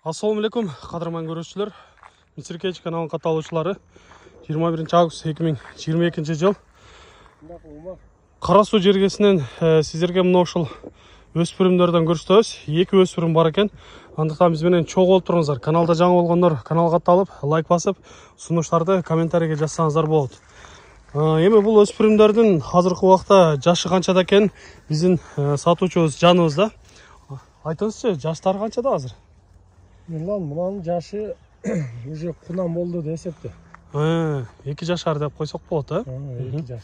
Assalamu alaikum, qadırman görüşçüler. Misirkeç kanalın katılışçıları 21 Ağustos 2022 жыл. Қарасу жергесінен сіздерге мына ушул өспүрүмдөрдөн көрсөтөбүз. Эки өспүрүм бар экен. Андыктан биз менен чогуу болуп туруңуздар. Каналда жаңы болгондор каналга катталып, лайк басып, сунуштарды комментарийге жазсаңыздар болот. Эми бул өспүрүмдөрдүн азыркы убакта жашы канчада экен биздин сатуучубуз жаныбызда. Айтыңызчы, жаштары канчада азыр? Мынанын жашы уже кунам болду десепти. 2 жашар деп койсок болот, 2 жаш.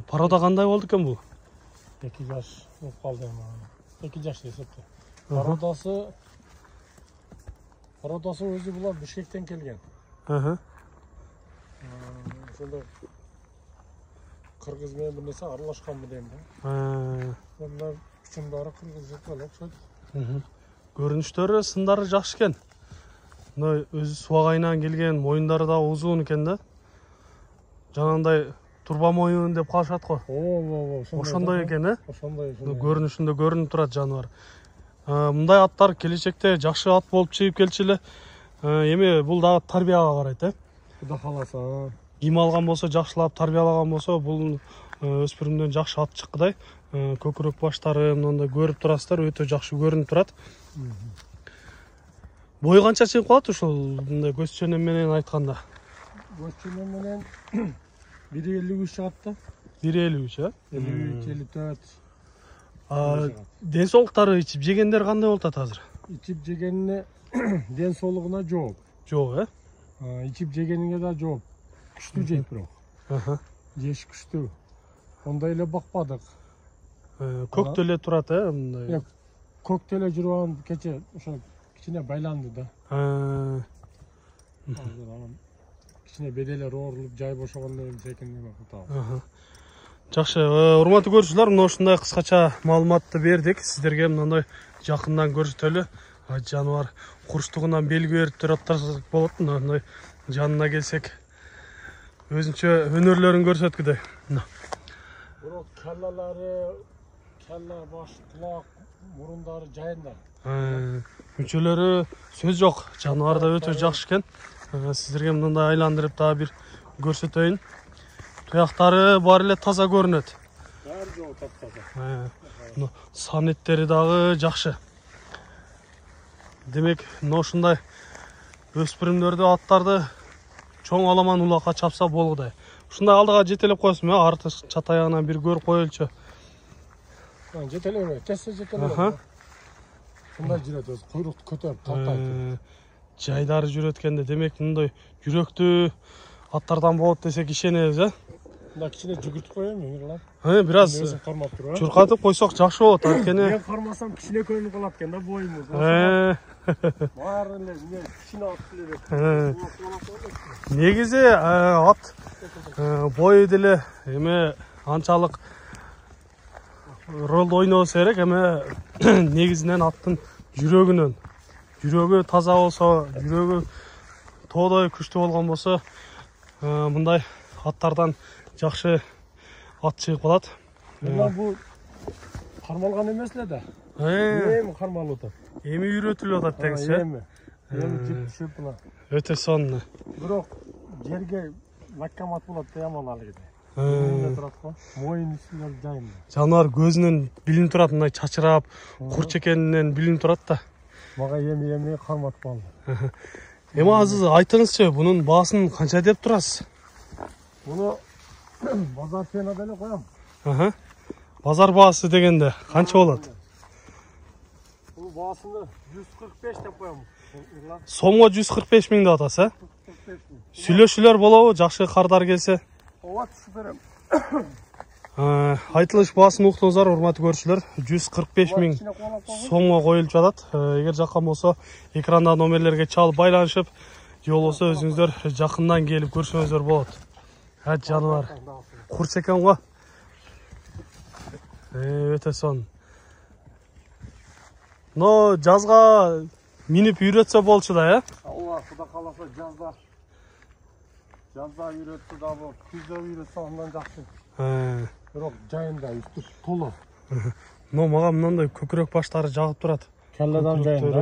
Парада кандай болду экен бул? 2 жаш болуп калды. 2 жаш десепти. Пародасы өзү булар Бишкектен келген. Ошондо кыргыз менен бир нерсе аралашканбы дейм да. Мына учундары кыргызча окшойт. Көрүнүштөрү, сындары жакшы экен. Мына өзү суагайынан келген, моюндары да узун экен да. Жанагындай турба моюн деп калышат го. Ошондой экен, Ошондой. Көрүнүшүндө көрүнүп турат жаныбар. Мындай аттар келечекте жакшы ат болуп чыгып келчү эле. Эми бул дагы тарбияга карайт, Кудай кааласа. Ким алган болсо, жакшылап тарбиялаган болсо, бул өспүрүмдөн жакшы ат чыккыдай. Көкүрөк баштары мындай көрүп турасыздар, өтө жакшы көрүнүп турат. Бою канча чыгып калат ушул мындай көз чөнөм менен айтканда? Көз чөнөм менен 1.53 чыгат да. 1.53, 53, 54. Ден соолуктары ичип жегендер кандай болуп атат азыр? Ичип жегенине ден соолугуна жооп. Жок, Ичип жегенине да жооп. Күчтүү жейт бирок. Жеш күчтүү. Ондай эле бакпадык. Көктө эле турат, мындай. Көктө эле жүргөн кече ошо кичине байланды да. Кичине беделер оорулуп, жай бошогондон кийин секинден кутабыз. Жакшы, урматтуу көрүүчүлөр, мына ушундай кыскача маалыматты бердик. Сиздерге мындай жакындан көрсөтөлү. Жаныбар курчтугунан белги берип тураттар болот. Мындай жанына келсек, өзүнчө өнөрлөрүн көрсөткүдөй. Бирок каллалары, калла баш, кулак, мурундары жайында. Мүчөлөрү сөз жок. Жаныбар да өтө жакшы экен. Сиздерге мындай айландырып дагы бир көрсөтөйүн. Туяктары бар эле таза көрүнөт. Баары жоо таптаза. Санеттери дагы жакшы. Демек, мына ушундай өспүрүмдөрдү, аттарды чоң аламан улакка чапса болгудай. Ушундай алдыга жетелеп коесуң, арты чат аягынан бир көрүп коелучу. Жетелебей, тесте жетелебей. Шундай жүрөт өзү, куйрукту көтөрүп тартайт. Жайдары жүрөт экенде, демек мындай жүрөктүү аттардан болот десек ишенебиз, Мына кичине жүгүртүп коеюн, мырлап. Бир аз кармап туруп. чуркатып койсок жакшы болот, анткени Мен кармасам кичине көрүнүп калат экен да боюмуз. Баары эле мен кичине ат эле. Негизи ат бою деле эме анчалык ролду ойнобосо керек, эме негизинен аттын жүрөгү таза болсо, жүрөгү тоодой күчтүү болгон болсо, мындай аттардан жакшы ат чыгып калат. Мына бул кармалган эмес эле да. Эми кармалып атат. Эми үйрөтүлүп атат деңизчи. Эми жип түшүп мына. Өтө сонун. Бирок жерге лаккамат болот да яман алгыда. Моюн үстүнө жайында. Жаныбар көзүнөн билинип турат, мындай чачырап, курч экенинен билинип турат да. Мага эми кармат калды. Эми азыр айтыңызчы, бунун баасын канча деп турасыз? Буну базар ценада эле коем. Базар баасы дегенде канча болот? Бул баасыны 145 деп коем. Сомго 145 миң деп атасыз, Сүйлөшүүлөр болобу, жакшы кардар келсе? Ооба, түшүп берем. Айтылыш баасын уктуңуздар, урматтуу көрүүчүлөр, 145 миң сомго коюлуп жатат. Эгер жаккан болсо, экранда номерлерге чалып байланышып, же болбосо өзүңүздөр жакындан келип көрсөңүздөр болот. Жаныбар курч экен го. Өтө сонун. Но жазга минип үйрөтсө болчу да, Ооба, Кудай кааласа жазда үйрөтсө да болот, күздө үйрөтсө андан жакшы. Бирок жайында үстү толо. Но мага мындай көкүрөк баштары жагып турат. Келледен жайында.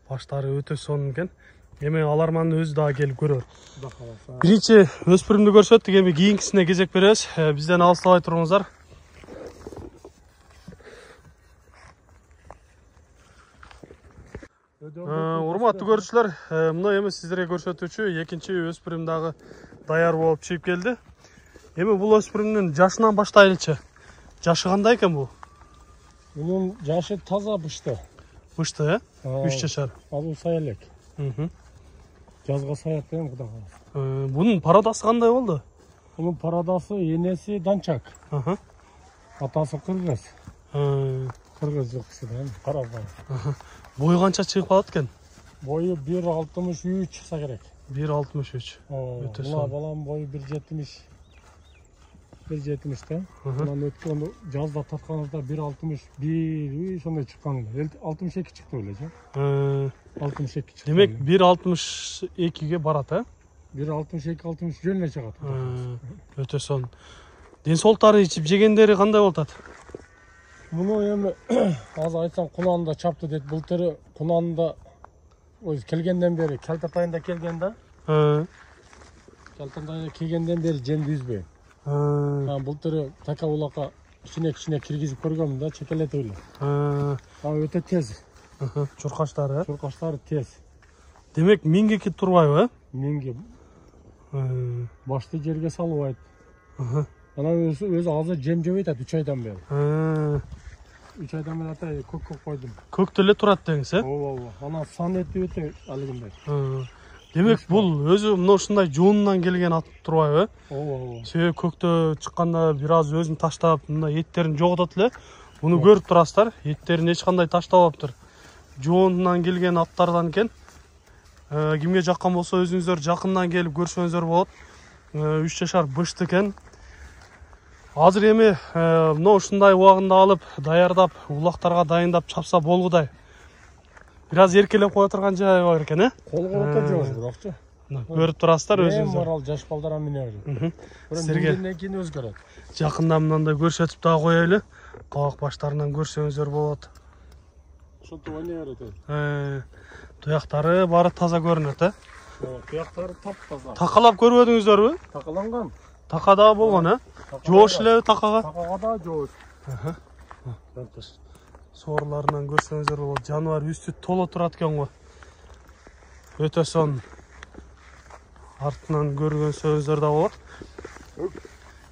Баштары өтө сонун экен. Эми алармандын өзү дагы келип көрөр. Кудай кааласа. Биринчи өспүрүмдү көрсөттүк, эми кийинкисине кезек беребиз. Бизден алыстабай туруңуздар. Урматтуу көрүүчүлөр, мына эми сиздерге көрсөтүүчү экинчи өспүрүм дагы даяр болуп чыгып келди. Эми бул өспүрүмдүн жашынан баштайлычы. Жашы кандай экен бул? Bunun yaşı taza bıştı. Бышты, э? 3 жашар. Adı sayalek. Yazga sayat değil mi Kuday kaalasa? Bunun paradası kандай oldu? Bunun paradası yenesi Dançak. Atası Kırgız. Kırgız yoksa değil mi? Karazdan. Boyu kança çıkıp kalat eken? Boyu 1.63 çıksa gerek. 1.63. Buna balam boyu 1.70. 1.70 de. Bundan ötki onu cazda tatkanızda 1.61 sonunda çıkan. 62 çıktı öylece. 62 çıktı. Demek 1.62'ge barat, he? 1.62-63 жөнүнө чыгат. Өтө сон. Денсаулыктары ичип жегендери кандай болуп атат? Муну эми азыр айтсам кунанында чапты дейт. Былтыры кунанында өзү келгенден бери, келтат айында келген да. Келтат айында келгенден бери жемди үзбөйм. Былтыры така улакка кичине киргизип көргөмүн да, чекелетип эле. Өтө тез. Чуркаштары, Чуркаштары тез. Демек миңге кит турбайбы, э? Миңге башты жерге салбайт. Ана өзү азыр жем жебей атат 3 айдан бери. 3 айдан бери ата көк койдум. Көктө эле турат деңиз, э? Ооба. Ана сан эти өтө алгындай. Демек бул өзү мына ушундай жуунунан келген ат турбайбы, э? Ооба. Себеби көктө чыкканда бир аз өзүн таштап, мына эттерин жоготот эле. Буну көрүп турасыздар, эттерин эч кандай таштабаптыр. Жуунунан келген аттардан экен. Кимге жаккан болсо өзүңүздөр жакындан келип көрсөңүздөр болот. 3 жашар бышты экен. Азыр эми мына ушундай убагында алып, даярдап, улактарга дайындап чапса болгудай. Бир аз эркелеп кое турган жайы бар экен, э? Колго өтө жооз бирокчу. Көрүп турасыздар өзүңүздөр. Морал жаш балдар мине берет. Сизерге кийин өзгөрөт. Жакында мындай көрсөтүп дагы коелу. Кабак баштарынан көрсөңүздөр болот. Ошонтип ойнай берет. Туяктары бары таза көрүнөт, э? Туяктары таптаза. Такалап көрбөдүңүздөрбү? Такаланган. Така да болгон, э? Жоош эле такага. Такага да жоош. Соорларынан көрсөңүздөр болот. Жаныбар үстү толо турат экен го. Өтө сон. Артынан көргөн сөздөр да болот.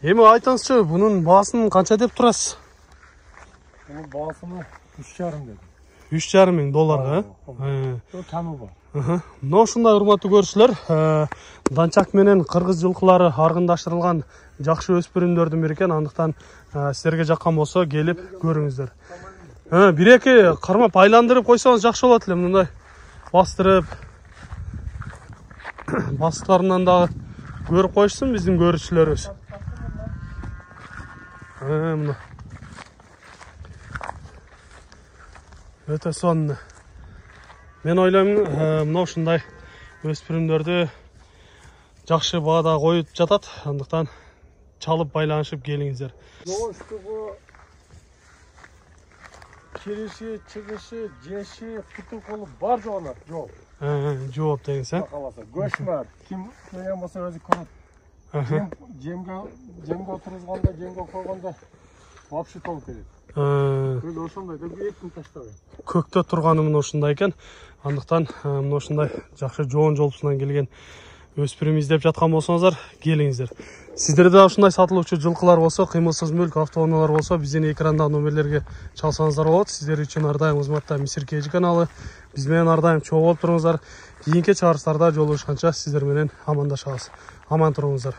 Эми айтыңызчы, бунун баасын канча деп турасыз? Бунун баасыны 3,5 дедим. $3,500, э? Камы бар. Мына ушундай урматтуу көрүүчүлөр, Данчак менен кыргыз жылкылары аргындаштырылган жакшы өспүрүмдөрдүн бири экен. Андыктан силерге жаккан болсо келип көрүңүздөр. Бир-эки кармап айландырып койсоңуз жакшы болот эле, мындай бастырып. Басыктарынан дагы көрүп коюшсун биздин көрүүчүлөрүбүз. Мына. Өтө сон. Мен ойлойм, мына ушундай өспүрүмдөрдү жакшы баада коюп жатат. Андыктан чалып байланышып келиңиздер. Жооштугу, кириши, чыгышы, жеши, кутукулу бар жоонат, жок. Жооп деңиз, э? Көчмөр. Ким келген болсо өзү көрөт. Жемге отурганда, жемге койгондо вообще толуп кетет. Өзү ошондой деп эркин таштабайт. Көктө турганы мына ушундай экен. Андыктан мына ушундай жакшы жоон жолпусунан келген өспүрүм издеп жаткан болсоңуздар, келиңиздер. Сиздерде ушундай сатылуучу жылкылар болсо, кыймылсыз мүлк, автоунаалар болсо, биздин экрандагы номерлерге чалсаңыздар болот. Сиздер үчүн ар дайым кызматта Мисир KG каналы. Биз менен ар дайым чогуу болуп туруңуздар. Кийинки чыгарыштарда жолугушканча сиздер менен амандашабыз. Аман туруңуздар.